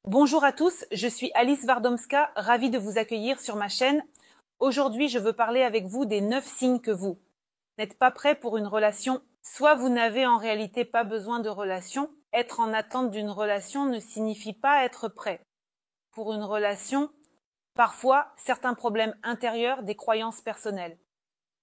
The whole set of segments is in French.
Bonjour à tous, je suis Alice Wardomska, ravie de vous accueillir sur ma chaîne. Aujourd'hui, je veux parler avec vous des 9 signes que vous n'êtes pas prêt pour une relation. Soit vous n'avez en réalité pas besoin de relation. Être en attente d'une relation ne signifie pas être prêt. Pour une relation, parfois, certains problèmes intérieurs, des croyances personnelles,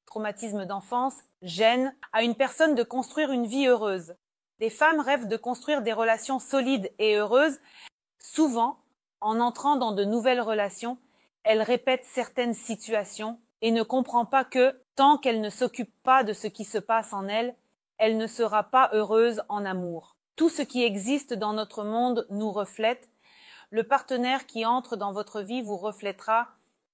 traumatisme d'enfance, gêne à une personne de construire une vie heureuse. Des femmes rêvent de construire des relations solides et heureuses. Souvent, en entrant dans de nouvelles relations, elle répète certaines situations et ne comprend pas que, tant qu'elle ne s'occupe pas de ce qui se passe en elle, elle ne sera pas heureuse en amour. Tout ce qui existe dans notre monde nous reflète. Le partenaire qui entre dans votre vie vous reflètera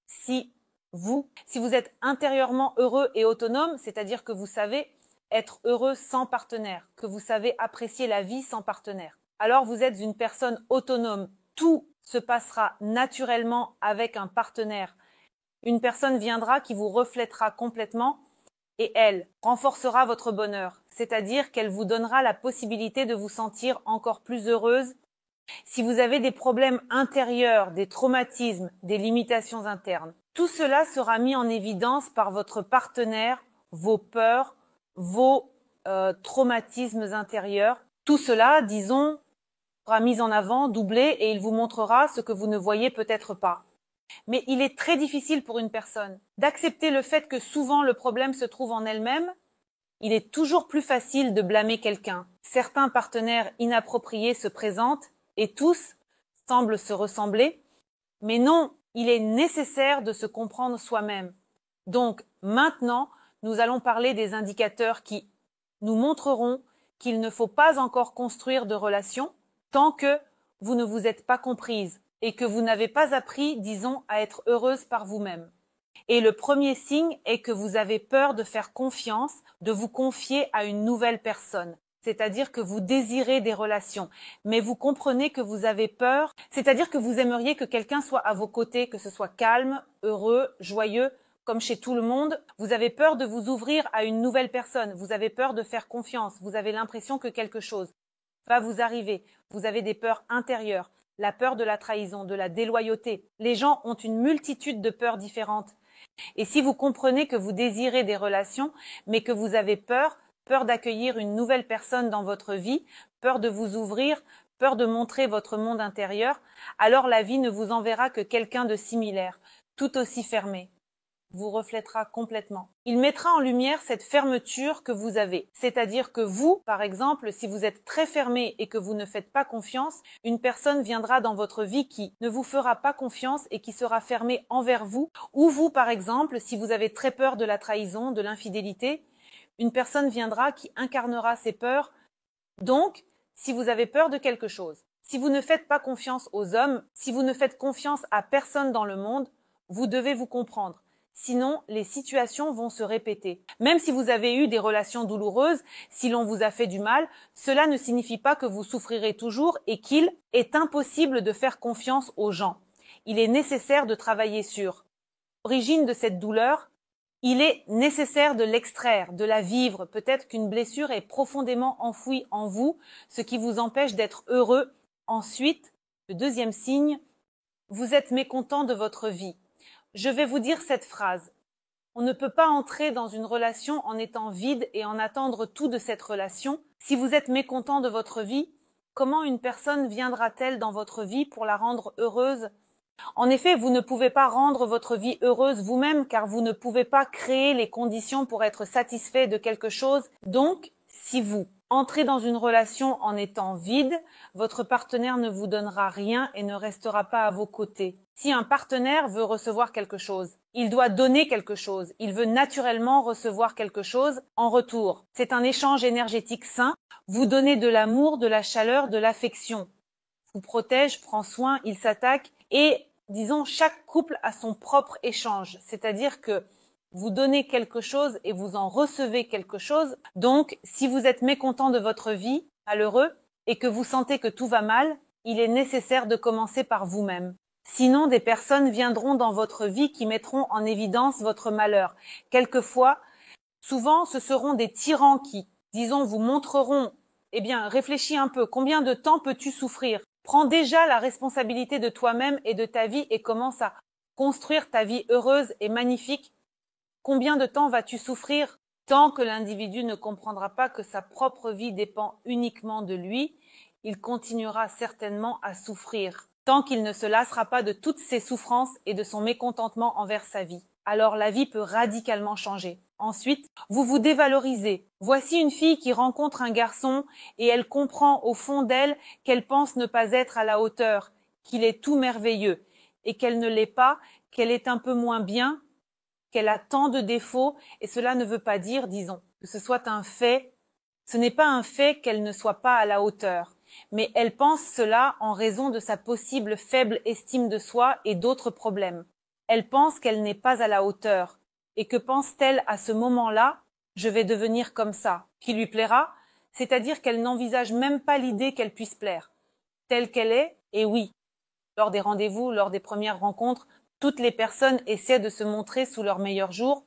si vous êtes intérieurement heureux et autonome, c'est-à-dire que vous savez être heureux sans partenaire, que vous savez apprécier la vie sans partenaire. Alors vous êtes une personne autonome. Tout se passera naturellement avec un partenaire. Une personne viendra qui vous reflètera complètement et elle renforcera votre bonheur, c'est-à-dire qu'elle vous donnera la possibilité de vous sentir encore plus heureuse. Si vous avez des problèmes intérieurs, des traumatismes, des limitations internes, tout cela sera mis en évidence par votre partenaire, vos peurs, vos traumatismes intérieurs. Tout cela, disons, sera mis en avant, doublé, et il vous montrera ce que vous ne voyez peut-être pas. Mais il est très difficile pour une personne d'accepter le fait que souvent le problème se trouve en elle-même. Il est toujours plus facile de blâmer quelqu'un. Certains partenaires inappropriés se présentent et tous semblent se ressembler. Mais non, il est nécessaire de se comprendre soi-même. Donc maintenant, nous allons parler des indicateurs qui nous montreront qu'il ne faut pas encore construire de relation tant que vous ne vous êtes pas comprise et que vous n'avez pas appris, disons, à être heureuse par vous-même. Et le premier signe est que vous avez peur de faire confiance, de vous confier à une nouvelle personne. C'est-à-dire que vous désirez des relations, mais vous comprenez que vous avez peur, c'est-à-dire que vous aimeriez que quelqu'un soit à vos côtés, que ce soit calme, heureux, joyeux, comme chez tout le monde. Vous avez peur de vous ouvrir à une nouvelle personne, vous avez peur de faire confiance, vous avez l'impression que quelque chose va vous arriver. Vous avez des peurs intérieures, la peur de la trahison, de la déloyauté. Les gens ont une multitude de peurs différentes. Et si vous comprenez que vous désirez des relations, mais que vous avez peur d'accueillir une nouvelle personne dans votre vie, peur de vous ouvrir, peur de montrer votre monde intérieur, alors la vie ne vous enverra que quelqu'un de similaire, tout aussi fermé. Vous reflètera complètement. Il mettra en lumière cette fermeture que vous avez. C'est-à-dire que vous, par exemple, si vous êtes très fermé et que vous ne faites pas confiance, une personne viendra dans votre vie qui ne vous fera pas confiance et qui sera fermée envers vous. Ou vous, par exemple, si vous avez très peur de la trahison, de l'infidélité, une personne viendra qui incarnera ces peurs. Donc, si vous avez peur de quelque chose, si vous ne faites pas confiance aux hommes, si vous ne faites confiance à personne dans le monde, vous devez vous comprendre. Sinon, les situations vont se répéter. Même si vous avez eu des relations douloureuses, si l'on vous a fait du mal, cela ne signifie pas que vous souffrirez toujours et qu'il est impossible de faire confiance aux gens. Il est nécessaire de travailler sur l'origine de cette douleur. Il est nécessaire de l'extraire, de la vivre. Peut-être qu'une blessure est profondément enfouie en vous, ce qui vous empêche d'être heureux. Ensuite, le deuxième signe, vous êtes mécontent de votre vie. Je vais vous dire cette phrase. On ne peut pas entrer dans une relation en étant vide et en attendre tout de cette relation. Si vous êtes mécontent de votre vie, comment une personne viendra-t-elle dans votre vie pour la rendre heureuse? En effet, vous ne pouvez pas rendre votre vie heureuse vous-même car vous ne pouvez pas créer les conditions pour être satisfait de quelque chose. Donc, si vous entrez dans une relation en étant vide, votre partenaire ne vous donnera rien et ne restera pas à vos côtés. Si un partenaire veut recevoir quelque chose, il doit donner quelque chose. Il veut naturellement recevoir quelque chose en retour. C'est un échange énergétique sain. Vous donnez de l'amour, de la chaleur, de l'affection. Vous protège, prend soin, il s'attaque et, disons, chaque couple a son propre échange. C'est-à-dire que vous donnez quelque chose et vous en recevez quelque chose. Donc, si vous êtes mécontent de votre vie, malheureux, et que vous sentez que tout va mal, il est nécessaire de commencer par vous-même. Sinon, des personnes viendront dans votre vie qui mettront en évidence votre malheur. Quelquefois, souvent, ce seront des tyrans qui, disons, vous montreront, eh bien, réfléchis un peu, combien de temps peux-tu souffrir? Prends déjà la responsabilité de toi-même et de ta vie et commence à construire ta vie heureuse et magnifique. Combien de temps vas-tu souffrir? Tant que l'individu ne comprendra pas que sa propre vie dépend uniquement de lui, il continuera certainement à souffrir, tant qu'il ne se lassera pas de toutes ses souffrances et de son mécontentement envers sa vie. Alors la vie peut radicalement changer. Ensuite, vous vous dévalorisez. Voici une fille qui rencontre un garçon et elle comprend au fond d'elle qu'elle pense ne pas être à la hauteur, qu'il est tout merveilleux et qu'elle ne l'est pas, qu'elle est un peu moins bien, qu'elle a tant de défauts, et cela ne veut pas dire, disons, que ce soit un fait. Ce n'est pas un fait qu'elle ne soit pas à la hauteur, mais elle pense cela en raison de sa possible faible estime de soi et d'autres problèmes. Elle pense qu'elle n'est pas à la hauteur, et que pense-t-elle à ce moment-là? Je vais devenir comme ça, qui lui plaira, c'est-à-dire qu'elle n'envisage même pas l'idée qu'elle puisse plaire. Telle qu'elle est, et oui, lors des rendez-vous, lors des premières rencontres, toutes les personnes essaient de se montrer sous leur meilleur jour.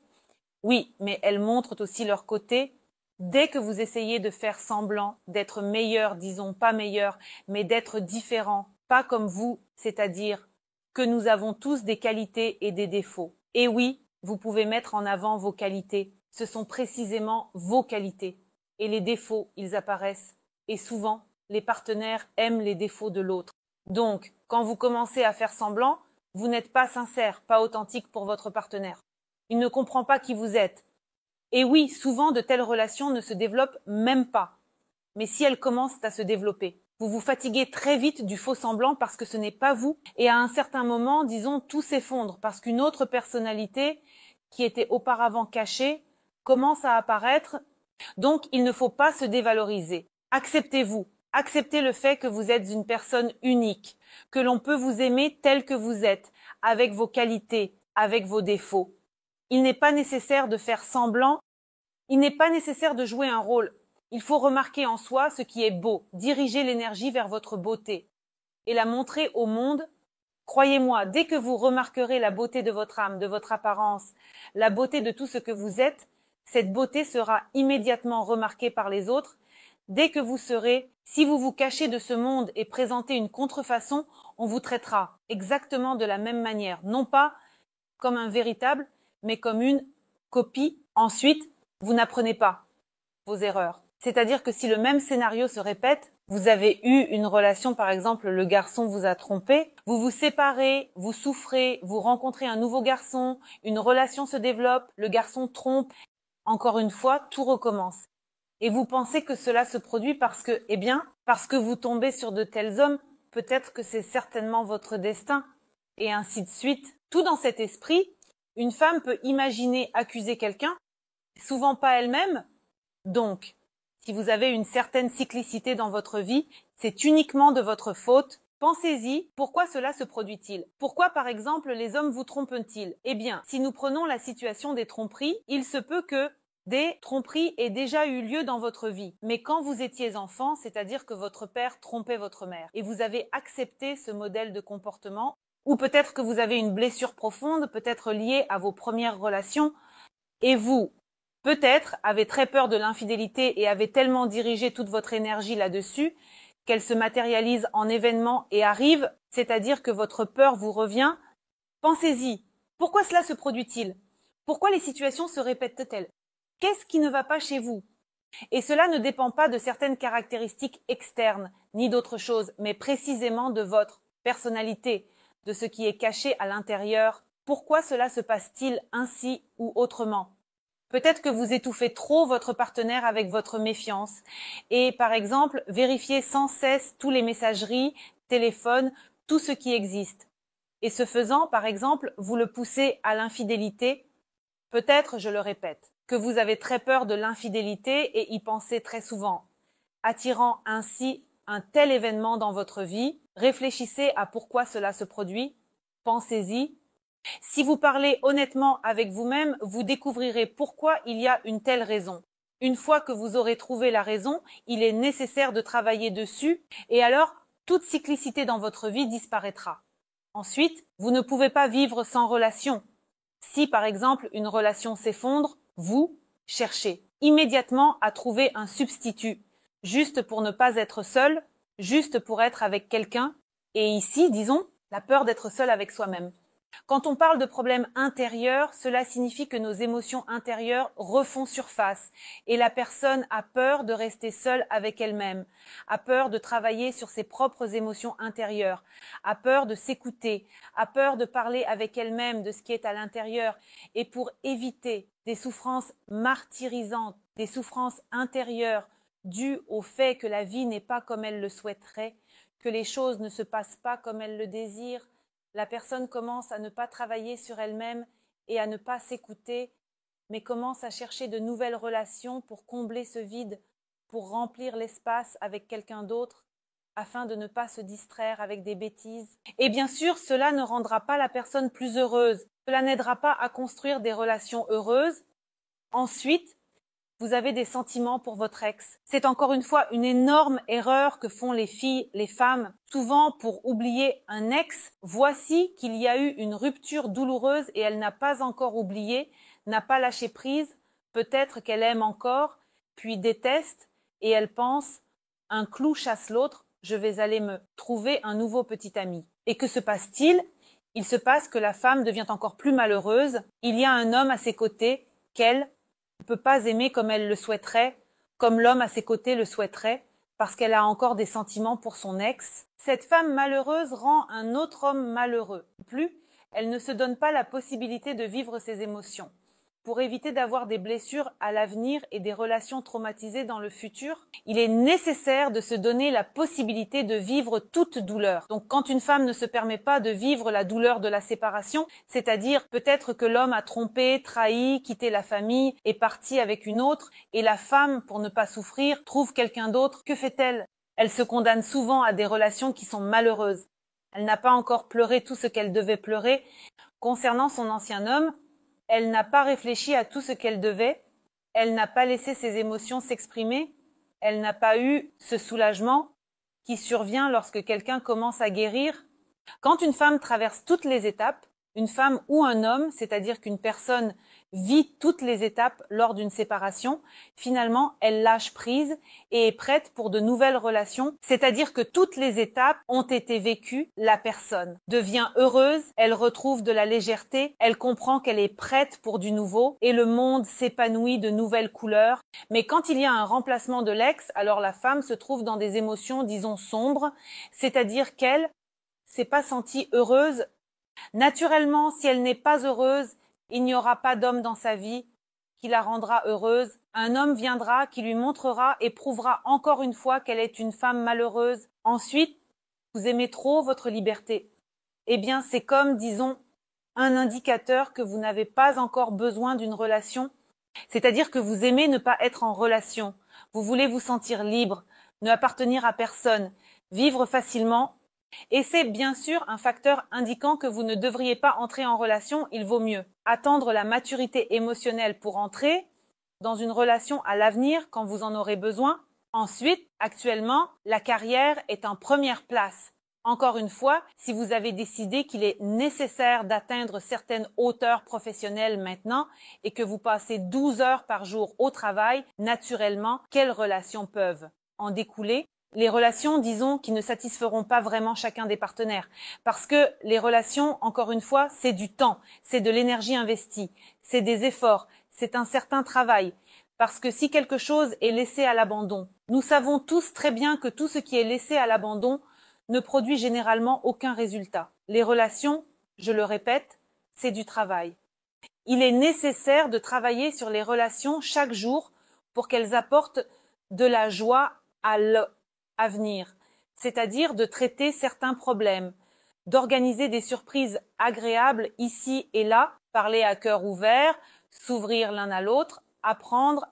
Oui, mais elles montrent aussi leur côté. Dès que vous essayez de faire semblant d'être meilleur, disons pas meilleur, mais d'être différent, pas comme vous, c'est-à-dire que nous avons tous des qualités et des défauts. Et oui, vous pouvez mettre en avant vos qualités. Ce sont précisément vos qualités. Et les défauts, ils apparaissent. Et souvent, les partenaires aiment les défauts de l'autre. Donc, quand vous commencez à faire semblant, vous n'êtes pas sincère, pas authentique pour votre partenaire. Il ne comprend pas qui vous êtes. Et oui, souvent de telles relations ne se développent même pas. Mais si elles commencent à se développer, vous vous fatiguez très vite du faux semblant parce que ce n'est pas vous. Et à un certain moment, disons, tout s'effondre parce qu'une autre personnalité qui était auparavant cachée commence à apparaître. Donc, il ne faut pas se dévaloriser. Acceptez-vous. Acceptez le fait que vous êtes une personne unique, que l'on peut vous aimer tel que vous êtes, avec vos qualités, avec vos défauts. Il n'est pas nécessaire de faire semblant, il n'est pas nécessaire de jouer un rôle. Il faut remarquer en soi ce qui est beau, diriger l'énergie vers votre beauté et la montrer au monde. Croyez-moi, dès que vous remarquerez la beauté de votre âme, de votre apparence, la beauté de tout ce que vous êtes, cette beauté sera immédiatement remarquée par les autres. Dès que vous serez, si vous vous cachez de ce monde et présentez une contrefaçon, on vous traitera exactement de la même manière, non pas comme un véritable, mais comme une copie. Ensuite, vous n'apprenez pas vos erreurs. C'est-à-dire que si le même scénario se répète, vous avez eu une relation, par exemple, le garçon vous a trompé, vous vous séparez, vous souffrez, vous rencontrez un nouveau garçon, une relation se développe, le garçon trompe. Encore une fois, tout recommence. Et vous pensez que cela se produit parce que vous tombez sur de tels hommes, peut-être que c'est certainement votre destin, et ainsi de suite. Tout dans cet esprit, une femme peut imaginer accuser quelqu'un, souvent pas elle-même. Donc, si vous avez une certaine cyclicité dans votre vie, c'est uniquement de votre faute. Pensez-y, pourquoi cela se produit-il? Pourquoi, par exemple, les hommes vous trompent-ils? Eh bien, si nous prenons la situation des tromperies, il se peut que des tromperies aient déjà eu lieu dans votre vie. Mais quand vous étiez enfant, c'est-à-dire que votre père trompait votre mère, et vous avez accepté ce modèle de comportement, ou peut-être que vous avez une blessure profonde, peut-être liée à vos premières relations, et vous, peut-être, avez très peur de l'infidélité et avez tellement dirigé toute votre énergie là-dessus qu'elle se matérialise en événements et arrive, c'est-à-dire que votre peur vous revient. Pensez-y. Pourquoi cela se produit-il? Pourquoi les situations se répètent-elles? Qu'est-ce qui ne va pas chez vous? Et cela ne dépend pas de certaines caractéristiques externes, ni d'autre chose, mais précisément de votre personnalité, de ce qui est caché à l'intérieur. Pourquoi cela se passe-t-il ainsi ou autrement? Peut-être que vous étouffez trop votre partenaire avec votre méfiance et, par exemple, vérifiez sans cesse tous les messageries, téléphones, tout ce qui existe. Et ce faisant, par exemple, vous le poussez à l'infidélité. Peut-être, je le répète, que vous avez très peur de l'infidélité et y pensez très souvent, attirant ainsi un tel événement dans votre vie. Réfléchissez à pourquoi cela se produit, pensez-y. Si vous parlez honnêtement avec vous-même, vous découvrirez pourquoi il y a une telle raison. Une fois que vous aurez trouvé la raison, il est nécessaire de travailler dessus et alors toute cyclicité dans votre vie disparaîtra. Ensuite, vous ne pouvez pas vivre sans relation. Si par exemple une relation s'effondre, vous cherchez immédiatement à trouver un substitut, juste pour ne pas être seul. juste pour être avec quelqu'un. Et ici, disons, la peur d'être seul avec soi-même. Quand on parle de problèmes intérieurs, cela signifie que nos émotions intérieures refont surface et la personne a peur de rester seule avec elle-même, a peur de travailler sur ses propres émotions intérieures, a peur de s'écouter, a peur de parler avec elle-même de ce qui est à l'intérieur. Et pour éviter des souffrances martyrisantes, des souffrances intérieures dues au fait que la vie n'est pas comme elle le souhaiterait, que les choses ne se passent pas comme elle le désire, la personne commence à ne pas travailler sur elle-même et à ne pas s'écouter, mais commence à chercher de nouvelles relations pour combler ce vide, pour remplir l'espace avec quelqu'un d'autre, afin de ne pas se distraire avec des bêtises. Et bien sûr, cela ne rendra pas la personne plus heureuse, cela n'aidera pas à construire des relations heureuses. Ensuite, vous avez des sentiments pour votre ex. C'est encore une fois une énorme erreur que font les filles, les femmes, souvent pour oublier un ex. Voici qu'il y a eu une rupture douloureuse et elle n'a pas encore oublié, n'a pas lâché prise, peut-être qu'elle aime encore, puis déteste, et elle pense « un clou chasse l'autre, je vais aller me trouver un nouveau petit ami ». Et que se passe-t-il? Il se passe que la femme devient encore plus malheureuse, il y a un homme à ses côtés qu'elle ne peut pas aimer comme elle le souhaiterait, comme l'homme à ses côtés le souhaiterait, parce qu'elle a encore des sentiments pour son ex. Cette femme malheureuse rend un autre homme malheureux. Plus, elle ne se donne pas la possibilité de vivre ses émotions. Pour éviter d'avoir des blessures à l'avenir et des relations traumatisées dans le futur, il est nécessaire de se donner la possibilité de vivre toute douleur. Donc quand une femme ne se permet pas de vivre la douleur de la séparation, c'est-à-dire peut-être que l'homme a trompé, trahi, quitté la famille, est parti avec une autre, et la femme, pour ne pas souffrir, trouve quelqu'un d'autre, que fait-elle? Elle se condamne souvent à des relations qui sont malheureuses. Elle n'a pas encore pleuré tout ce qu'elle devait pleurer. Concernant son ancien homme, elle n'a pas réfléchi à tout ce qu'elle devait, elle n'a pas laissé ses émotions s'exprimer, elle n'a pas eu ce soulagement qui survient lorsque quelqu'un commence à guérir. Quand une femme traverse toutes les étapes, une femme ou un homme, c'est-à-dire qu'une personne vit toutes les étapes lors d'une séparation, finalement, elle lâche prise et est prête pour de nouvelles relations, c'est-à-dire que toutes les étapes ont été vécues, la personne devient heureuse, elle retrouve de la légèreté, elle comprend qu'elle est prête pour du nouveau et le monde s'épanouit de nouvelles couleurs. Mais quand il y a un remplacement de l'ex, alors la femme se trouve dans des émotions, disons, sombres, c'est-à-dire qu'elle s'est pas sentie heureuse. Naturellement, si elle n'est pas heureuse, il n'y aura pas d'homme dans sa vie qui la rendra heureuse. Un homme viendra qui lui montrera et prouvera encore une fois qu'elle est une femme malheureuse. Ensuite, vous aimez trop votre liberté. Eh bien, c'est comme, disons, un indicateur que vous n'avez pas encore besoin d'une relation. C'est-à-dire que vous aimez ne pas être en relation. Vous voulez vous sentir libre, ne appartenir à personne, vivre facilement. Et c'est bien sûr un facteur indiquant que vous ne devriez pas entrer en relation, il vaut mieux attendre la maturité émotionnelle pour entrer dans une relation à l'avenir quand vous en aurez besoin. Ensuite, actuellement, la carrière est en première place. Encore une fois, si vous avez décidé qu'il est nécessaire d'atteindre certaines hauteurs professionnelles maintenant et que vous passez 12 heures par jour au travail, naturellement, quelles relations peuvent en découler? Les relations, disons, qui ne satisferont pas vraiment chacun des partenaires. Parce que les relations, encore une fois, c'est du temps, c'est de l'énergie investie, c'est des efforts, c'est un certain travail. Parce que si quelque chose est laissé à l'abandon, nous savons tous très bien que tout ce qui est laissé à l'abandon ne produit généralement aucun résultat. Les relations, je le répète, c'est du travail. Il est nécessaire de travailler sur les relations chaque jour pour qu'elles apportent de la joie à venir, c'est-à-dire de traiter certains problèmes, d'organiser des surprises agréables ici et là, parler à cœur ouvert, s'ouvrir l'un à l'autre, apprendre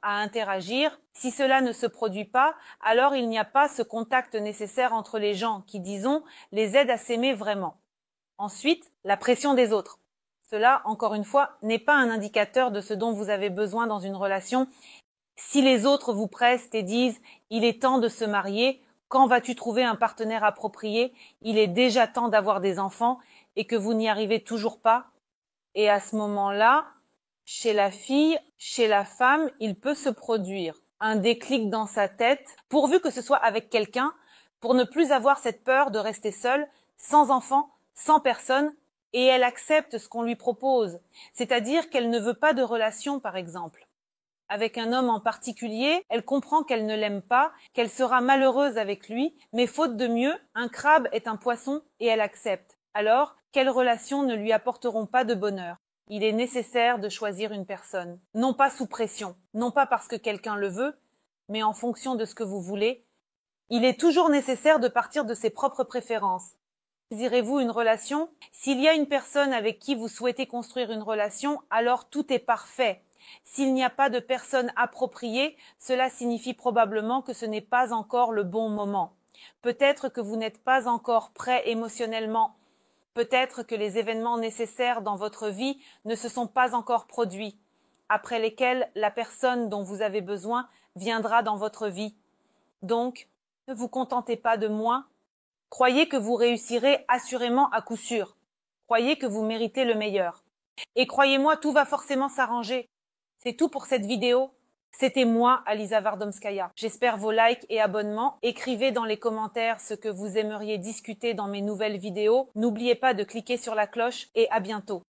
à interagir. Si cela ne se produit pas, alors il n'y a pas ce contact nécessaire entre les gens qui, disons, les aident à s'aimer vraiment. Ensuite, la pression des autres. Cela, encore une fois, n'est pas un indicateur de ce dont vous avez besoin dans une relation. Si les autres vous pressent et disent « il est temps de se marier », quand vas-tu trouver un partenaire approprié? Il est déjà temps d'avoir des enfants et que vous n'y arrivez toujours pas. Et à ce moment-là, chez la fille, chez la femme, il peut se produire un déclic dans sa tête, pourvu que ce soit avec quelqu'un, pour ne plus avoir cette peur de rester seule, sans enfant, sans personne, et elle accepte ce qu'on lui propose, c'est-à-dire qu'elle ne veut pas de relation, par exemple. Avec un homme en particulier, elle comprend qu'elle ne l'aime pas, qu'elle sera malheureuse avec lui, mais faute de mieux, un crabe est un poisson et elle accepte. Alors, quelles relations ne lui apporteront pas de bonheur? Il est nécessaire de choisir une personne, non pas sous pression, non pas parce que quelqu'un le veut, mais en fonction de ce que vous voulez. Il est toujours nécessaire de partir de ses propres préférences. Désirez-vous une relation? S'il y a une personne avec qui vous souhaitez construire une relation, alors tout est parfait. S'il n'y a pas de personne appropriée, cela signifie probablement que ce n'est pas encore le bon moment. Peut-être que vous n'êtes pas encore prêt émotionnellement. Peut-être que les événements nécessaires dans votre vie ne se sont pas encore produits, après lesquels la personne dont vous avez besoin viendra dans votre vie. Donc, ne vous contentez pas de moins. Croyez que vous réussirez assurément à coup sûr. Croyez que vous méritez le meilleur. Et croyez-moi, tout va forcément s'arranger. C'est tout pour cette vidéo. C'était moi, Alisa Vardomskaya. J'espère vos likes et abonnements. Écrivez dans les commentaires ce que vous aimeriez discuter dans mes nouvelles vidéos. N'oubliez pas de cliquer sur la cloche et à bientôt.